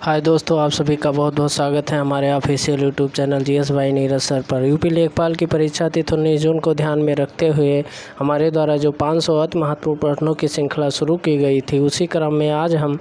हाय दोस्तों, आप सभी का बहुत बहुत स्वागत है हमारे ऑफिशियल यूट्यूब चैनल जीएस भाई नीरज सर पर। यूपी लेखपाल की परीक्षा तिथि 19 जून को ध्यान में रखते हुए हमारे द्वारा जो 500 अति महत्वपूर्ण प्रश्नों की श्रृंखला शुरू की गई थी, उसी क्रम में आज हम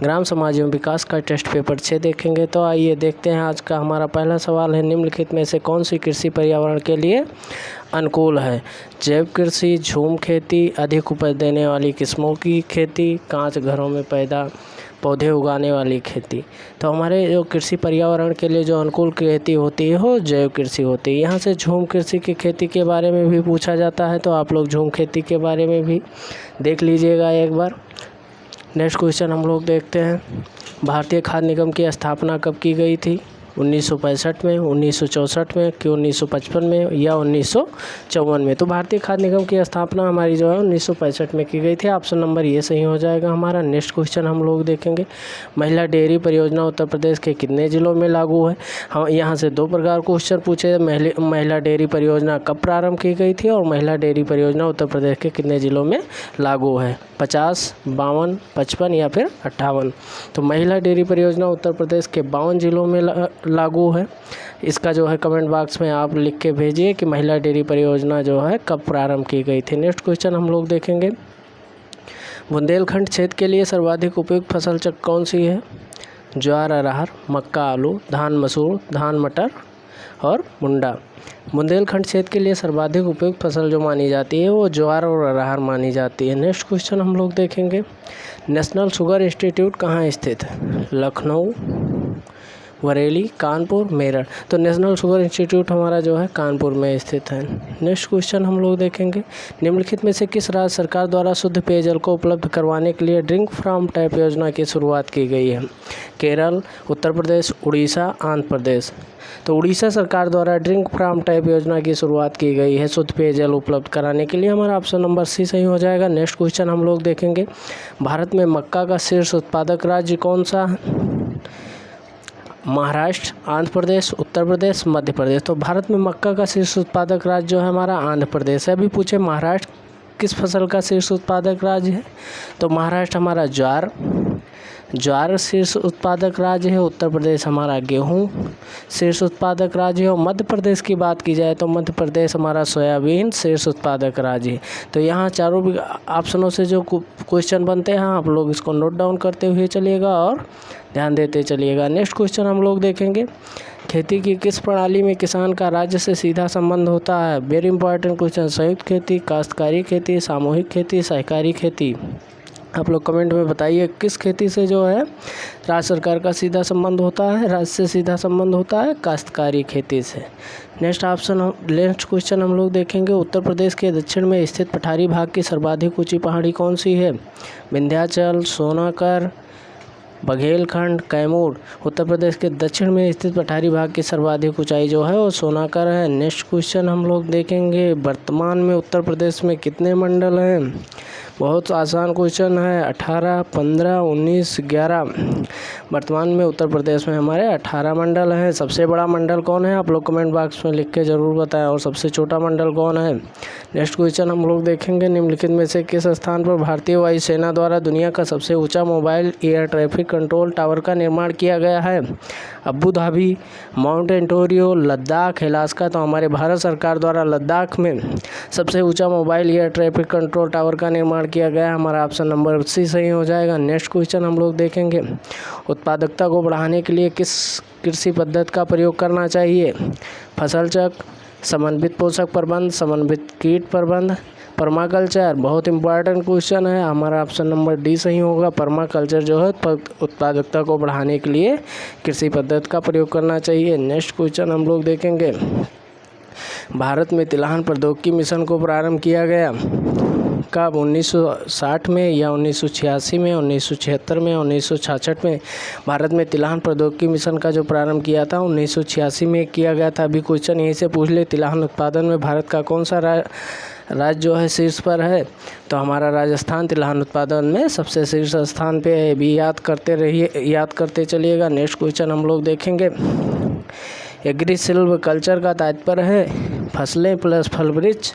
ग्राम समाज एवं विकास का टेस्ट पेपर 6 देखेंगे। तो आइए देखते हैं। आज का हमारा पहला सवाल है, निम्नलिखित में से कौन सी कृषि पर्यावरण के लिए अनुकूल है? जैव कृषि, झूम खेती, अधिक उपज देने वाली किस्मों की खेती, कांच घरों में पैदा पौधे उगाने वाली खेती। तो हमारे जो कृषि पर्यावरण के लिए जो अनुकूल खेती होती है वो जैव कृषि होती है। यहाँ से झूम कृषि की खेती के बारे में भी पूछा जाता है, तो आप लोग झूम खेती के बारे में भी देख लीजिएगा एक बार। नेक्स्ट क्वेश्चन हम लोग देखते हैं, भारतीय खाद्य निगम की स्थापना कब की गई थी? 1965 में, 1964 में, कि 1955 में या 1954 में? तो भारतीय खाद्य निगम की स्थापना हमारी जो है 1965 में की गई थी। ऑप्शन नंबर ये सही हो जाएगा हमारा। नेक्स्ट क्वेश्चन हम लोग देखेंगे, महिला डेयरी परियोजना उत्तर प्रदेश के कितने जिलों में लागू है? हम यहाँ से दो प्रकार क्वेश्चन पूछे, महिला डेयरी परियोजना कब प्रारंभ की गई थी और महिला डेयरी परियोजना उत्तर प्रदेश के कितने जिलों में लागू है? 50, 52, 55 या फिर 58? तो महिला डेयरी परियोजना उत्तर प्रदेश के 52 जिलों में लागू है। इसका जो है कमेंट बॉक्स में आप लिख के भेजिए कि महिला डेयरी परियोजना जो है कब प्रारंभ की गई थी। नेक्स्ट क्वेश्चन हम लोग देखेंगे, बुंदेलखंड क्षेत्र के लिए सर्वाधिक उपयुक्त फसल चक्र कौन सी है? ज्वार, अरहर, मक्का, आलू, धान, मसूर, धान, मटर और मुंडा। बुंदेलखंड क्षेत्र के लिए सर्वाधिक उपयुक्त फसल जो मानी जाती है वो ज्वार और अरहर मानी जाती है। नेक्स्ट क्वेश्चन हम लोग देखेंगे, नेशनल शुगर इंस्टीट्यूट कहाँ स्थित है? लखनऊ, बरेली, कानपुर, मेरठ। तो नेशनल शुगर इंस्टीट्यूट हमारा जो है कानपुर में स्थित है। नेक्स्ट क्वेश्चन हम लोग देखेंगे, निम्नलिखित में से किस राज्य सरकार द्वारा शुद्ध पेयजल को उपलब्ध करवाने के लिए ड्रिंक फ्रॉम टैप योजना की शुरुआत की गई है? केरल, उत्तर प्रदेश, उड़ीसा, आंध्र प्रदेश। तो उड़ीसा सरकार द्वारा ड्रिंक फ्रॉम टैप योजना की शुरुआत की गई है शुद्ध पेयजल उपलब्ध कराने के लिए। हमारा ऑप्शन नंबर सी सही हो जाएगा। नेक्स्ट क्वेश्चन हम लोग देखेंगे, भारत में मक्का का शीर्ष उत्पादक राज्य कौन सा है? महाराष्ट्र, आंध्र प्रदेश, उत्तर प्रदेश, मध्य प्रदेश। तो भारत में मक्का का शीर्ष उत्पादक राज्य जो है हमारा आंध्र प्रदेश है। अभी पूछे महाराष्ट्र किस फसल का शीर्ष उत्पादक राज्य है? तो महाराष्ट्र हमारा ज्वार शीर्ष उत्पादक राज्य है। उत्तर प्रदेश हमारा गेहूं शीर्ष उत्पादक राज्य है। और मध्य प्रदेश की बात की जाए तो मध्य प्रदेश हमारा सोयाबीन शीर्ष उत्पादक राज्य है। तो यहाँ चारों भी ऑप्शनों से जो क्वेश्चन बनते हैं आप लोग इसको नोट डाउन करते हुए चलिएगा और ध्यान देते चलिएगा। नेक्स्ट क्वेश्चन हम लोग देखेंगे, खेती की किस प्रणाली में किसान का राज्य से सीधा संबंध होता है? Very important question. संयुक्त खेती, काश्तकारी खेती, सामूहिक खेती, सहकारी खेती। आप लोग कमेंट में बताइए किस खेती से जो है राज्य सरकार का सीधा संबंध होता है? राज्य से सीधा संबंध होता है काश्तकारी खेती से। नेक्स्ट क्वेश्चन हम लोग देखेंगे, उत्तर प्रदेश के दक्षिण में स्थित पठारी भाग की सर्वाधिक ऊंची पहाड़ी कौन सी है? विंध्याचल, सोनाकर, बघेलखंड, कैमूर। उत्तर प्रदेश के दक्षिण में स्थित पठारी भाग की सर्वाधिक ऊंचाई जो है वो सोनाकर है। नेक्स्ट क्वेश्चन हम लोग देखेंगे, वर्तमान में उत्तर प्रदेश में कितने मंडल हैं? बहुत आसान क्वेश्चन है, 18, 15, 19, 11। वर्तमान में उत्तर प्रदेश में हमारे 18 मंडल हैं। सबसे बड़ा मंडल कौन है? आप लोग कमेंट बॉक्स में लिख के ज़रूर बताएं। और सबसे छोटा मंडल कौन है? नेक्स्ट क्वेश्चन हम लोग देखेंगे, निम्नलिखित में से किस स्थान पर भारतीय वायुसेना द्वारा दुनिया का सबसे ऊंचा mobile air traffic control tower का निर्माण किया गया है? अबू धाबी, माउंट एंटोरियो, लद्दाख, अलास्का। तो हमारे भारत सरकार द्वारा लद्दाख में सबसे ऊंचा mobile air traffic control tower का निर्माण किया गया है। हमारा ऑप्शन नंबर सी सही हो जाएगा। नेक्स्ट क्वेश्चन हम लोग देखेंगे, उत्पादकता को बढ़ाने के लिए किस कृषि पद्धति का प्रयोग करना चाहिए? फसल चक्र, समन्वित पोषक प्रबंध, समन्वित कीट प्रबंध, पर्माकल्चर। बहुत इंपॉर्टेंट क्वेश्चन है, हमारा ऑप्शन नंबर डी सही होगा। पर्माकल्चर जो है उत्पादकता को बढ़ाने के लिए कृषि पद्धति का प्रयोग करना चाहिए। नेक्स्ट क्वेश्चन हम लोग देखेंगे, भारत में तिलहन प्रौद्योगिकी मिशन को प्रारंभ किया गया कब? 1960 में या 1986 में, 1976 में, 1966 में? भारत में तिलहन प्रौद्योगिकी मिशन का जो प्रारंभ किया था 1986 में किया गया था। अभी क्वेश्चन यहीं से पूछ ले, तिलहन उत्पादन में भारत का कौन सा राज्य जो है शीर्ष पर है? तो हमारा राजस्थान तिलहन उत्पादन में सबसे शीर्ष स्थान पे है। भी याद करते रहिए, याद करते चलिएगा। नेक्स्ट क्वेश्चन हम लोग देखेंगे, एग्री सिल्वीकल्चर का तात्पर्य है फसलें प्लस फल वृक्ष,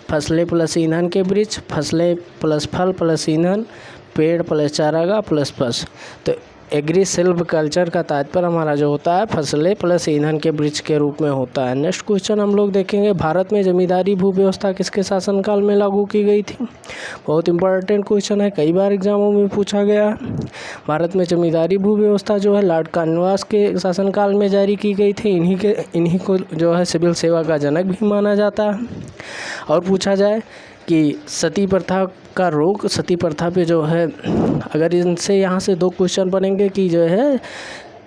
फसलें प्लस ईंधन के वृक्ष, फसलें प्लस फल प्लस ईंधन, पेड़ प्लस चारागाह प्लस पशु। तो एग्री सिल्व कल्चर का तात्पर्य हमारा जो होता है फसलें प्लस ईंधन के वृक्ष के रूप में होता है। नेक्स्ट क्वेश्चन हम लोग देखेंगे, भारत में जमींदारी भू व्यवस्था किसके शासनकाल में लागू की गई थी? बहुत इंपॉर्टेंट क्वेश्चन है, कई बार एग्जामों में पूछा गया है। भारत में जमींदारी भू व्यवस्था जो है लॉर्ड कॉर्नवालिस के शासनकाल में जारी की गई थी। इन्हीं को जो है सिविल सेवा का जनक भी माना जाता है। और पूछा जाए कि सती प्रथा का रोक, सती प्रथा पे जो है अगर इनसे यहाँ से 2 क्वेश्चन बनेंगे कि जो है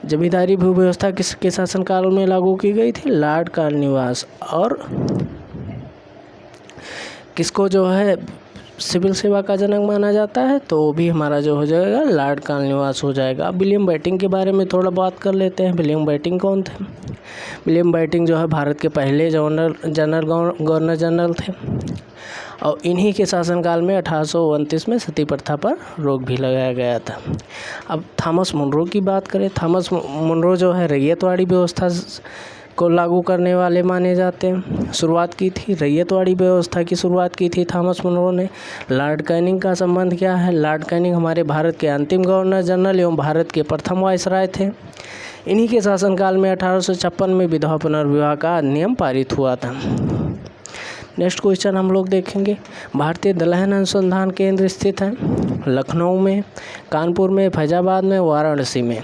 जमींदारी भू व्यवस्था किसके शासनकाल में लागू की गई थी? Lord Cornwallis. और किसको जो है सिविल सेवा का जनक माना जाता है? तो वो भी हमारा जो हो जाएगा लॉर्ड कॉर्नवालिस हो जाएगा। विलियम बेंटिक के बारे में थोड़ा बात कर लेते हैं। विलियम बेंटिक कौन थे? विलियम बेंटिक जो है भारत के पहले गवर्नर जनरल थे और इन्हीं के शासनकाल में 1829 में सती प्रथा पर रोक भी लगाया गया था। अब थॉमस मुनरो की बात करें। थॉमस मुनरो जो है रैयतवाड़ी व्यवस्था को लागू करने वाले माने जाते हैं। शुरुआत की थी रैयतवाड़ी व्यवस्था की शुरुआत की थी थॉमस मुनरो ने। लॉर्ड कैनिंग का संबंध क्या है? लॉर्ड कैनिंग हमारे भारत के अंतिम गवर्नर जनरल एवं भारत के प्रथम वायसराय थे। इन्हीं के शासनकाल में 1856 में विधवा पुनर्विवाह का नियम पारित हुआ था। नेक्स्ट क्वेश्चन हम लोग देखेंगे, भारतीय दलहन अनुसंधान केंद्र स्थित है लखनऊ में, कानपुर में, फैजाबाद में, वाराणसी में।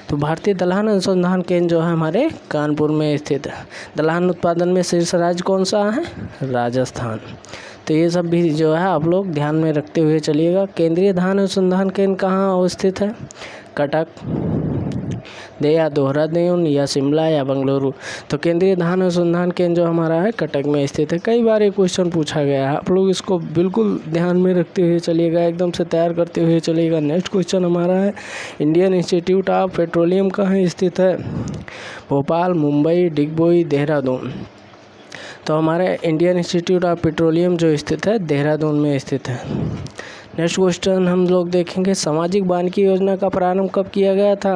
तो भारतीय दलहन अनुसंधान केंद्र जो है हमारे कानपुर में स्थित है। दलहन उत्पादन में शीर्ष राज्य कौन सा है? राजस्थान। तो ये सब भी जो है आप लोग ध्यान में रखते हुए चलिएगा। केंद्रीय धान अनुसंधान केंद्र कहाँ अवस्थित है? कटक, या देहरादून या शिमला या बेंगलुरु। तो केंद्रीय धान अनुसंधान केंद्र जो हमारा है कटक में स्थित है। कई बार ये क्वेश्चन पूछा गया है, आप लोग इसको बिल्कुल ध्यान में रखते हुए चलिएगा, एकदम से तैयार करते हुए चलिएगा। नेक्स्ट क्वेश्चन हमारा है, इंडियन इंस्टीट्यूट ऑफ पेट्रोलियम कहाँ स्थित है? भोपाल, मुंबई, डिगबोई, देहरादून। तो हमारे इंडियन इंस्टीट्यूट ऑफ पेट्रोलियम जो स्थित है देहरादून में स्थित है। नेक्स्ट क्वेश्चन हम लोग देखेंगे, सामाजिक वानिकी योजना का प्रारंभ कब किया गया था?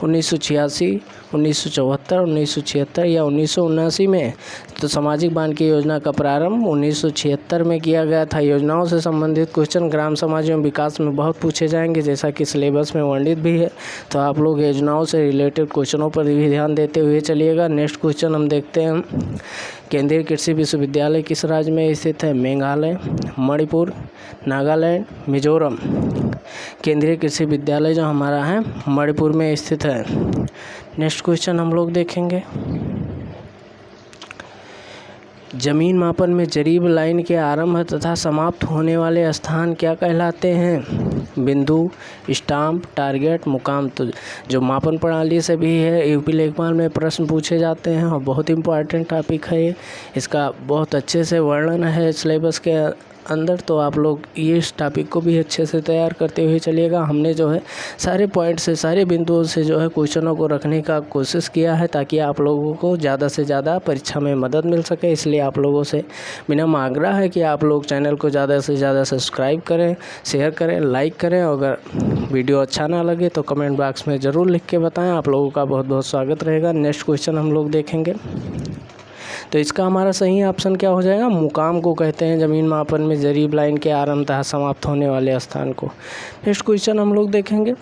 1986, 1974, 1976 या 1979 में। तो सामाजिक वानिकी योजना का प्रारंभ 1976 में किया गया था। योजनाओं से संबंधित क्वेश्चन ग्राम समाज एवं विकास में बहुत पूछे जाएंगे, जैसा कि सिलेबस में वर्णित भी है। तो आप लोग योजनाओं से रिलेटेड क्वेश्चनों पर भी ध्यान देते हुए चलिएगा। नेक्स्ट क्वेश्चन हम देखते हैं, केंद्रीय कृषि विश्वविद्यालय किस राज्य में स्थित है? मेघालय, मणिपुर, नागालैंड, मिजोरम। केंद्रीय कृषि विद्यालय जो हमारा है मणिपुर में स्थित है। नेक्स्ट क्वेश्चन हम लोग देखेंगे, जमीन मापन में जरीब लाइन के आरंभ तथा समाप्त होने वाले स्थान क्या कहलाते हैं? बिंदु, स्टाम्प, टारगेट, मुकाम। तो जो मापन प्रणाली से भी है यूपी लेखपाल में प्रश्न पूछे जाते हैं और बहुत इंपॉर्टेंट टॉपिक है ये। इसका बहुत अच्छे से वर्णन है सिलेबस के अंदर, तो आप लोग ये इस टॉपिक को भी अच्छे से तैयार करते हुए चलिएगा। हमने जो है सारे पॉइंट से, सारे बिंदुओं से जो है क्वेश्चनों को रखने का कोशिश किया है ताकि आप लोगों को ज़्यादा से ज़्यादा परीक्षा में मदद मिल सके। इसलिए आप लोगों से विनम्र आग्रह है कि आप लोग चैनल को ज़्यादा से ज़्यादा सब्सक्राइब करें, शेयर करें, लाइक करें। अगर वीडियो अच्छा ना लगे तो कमेंट बॉक्स में ज़रूर लिख के बताएँ। आप लोगों का बहुत बहुत स्वागत रहेगा। नेक्स्ट क्वेश्चन हम लोग देखेंगे, तो इसका हमारा सही ऑप्शन क्या हो जाएगा? मुकाम को कहते हैं जमीन मापन में जरीब लाइन के आरंभ तथा समाप्त होने वाले स्थान को। नेक्स्ट क्वेश्चन हम लोग देखेंगे,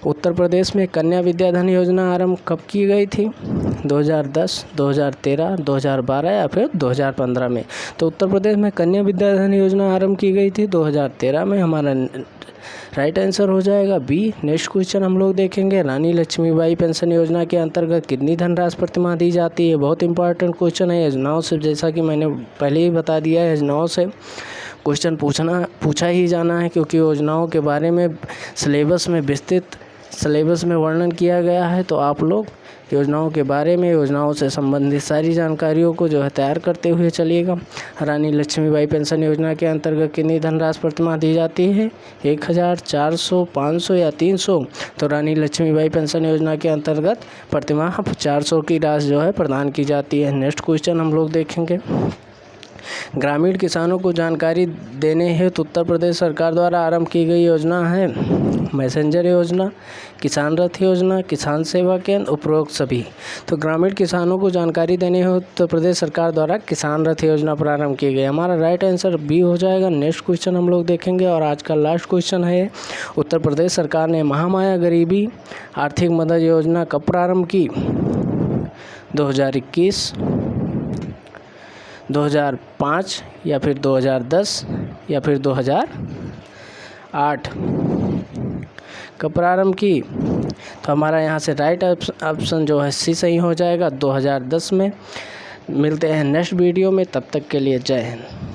उत्तर प्रदेश में कन्या विद्याधन योजना आरंभ कब की गई थी? 2010, 2013, 2012 या फिर 2015 में। तो उत्तर प्रदेश में कन्या विद्याधन योजना आरंभ की गई थी 2013 में। हमारा राइट आंसर हो जाएगा बी। नेक्स्ट क्वेश्चन हम लोग देखेंगे, रानी लक्ष्मीबाई पेंशन योजना के अंतर्गत कितनी धनराशि प्रतिमाह दी जाती है? बहुत इंपॉर्टेंट क्वेश्चन है। योजनाओं से, जैसा कि मैंने पहले ही बता दिया है, योजनाओं से क्वेश्चन पूछा ही जाना है, क्योंकि योजनाओं के बारे में सिलेबस में विस्तृत सिलेबस में वर्णन किया गया है। तो आप लोग योजनाओं के बारे में, योजनाओं से संबंधित सारी जानकारियों को जो है तैयार करते हुए चलिएगा। रानी लक्ष्मीबाई पेंशन योजना के अंतर्गत कितनी धनराशि प्रतिमाह दी जाती है? 1000, 400, 500 या 300। तो रानी लक्ष्मीबाई पेंशन योजना के अंतर्गत प्रतिमाह 400 की राशि जो है प्रदान की जाती है। नेक्स्ट क्वेश्चन हम लोग देखेंगे, ग्रामीण किसानों को जानकारी देने हेतु उत्तर प्रदेश सरकार द्वारा आरंभ की गई योजना है मैसेंजर योजना, किसान रथ योजना, किसान सेवा केंद्र, उपरोक्त सभी। तो ग्रामीण किसानों को जानकारी देने हेतु उत्तर प्रदेश सरकार द्वारा किसान रथ योजना प्रारंभ की गई। हमारा राइट आंसर बी हो जाएगा। नेक्स्ट क्वेश्चन हम लोग देखेंगे और आज का लास्ट क्वेश्चन है, उत्तर प्रदेश सरकार ने महामाया गरीबी आर्थिक मदद योजना कब प्रारंभ की? 2021, 2005 या फिर 2010 या फिर 2008 कब प्रारंभ की? तो हमारा यहाँ से राइट ऑप्शन जो है सी सही हो जाएगा, 2010 में। मिलते हैं नेक्स्ट वीडियो में, तब तक के लिए जय हिंद।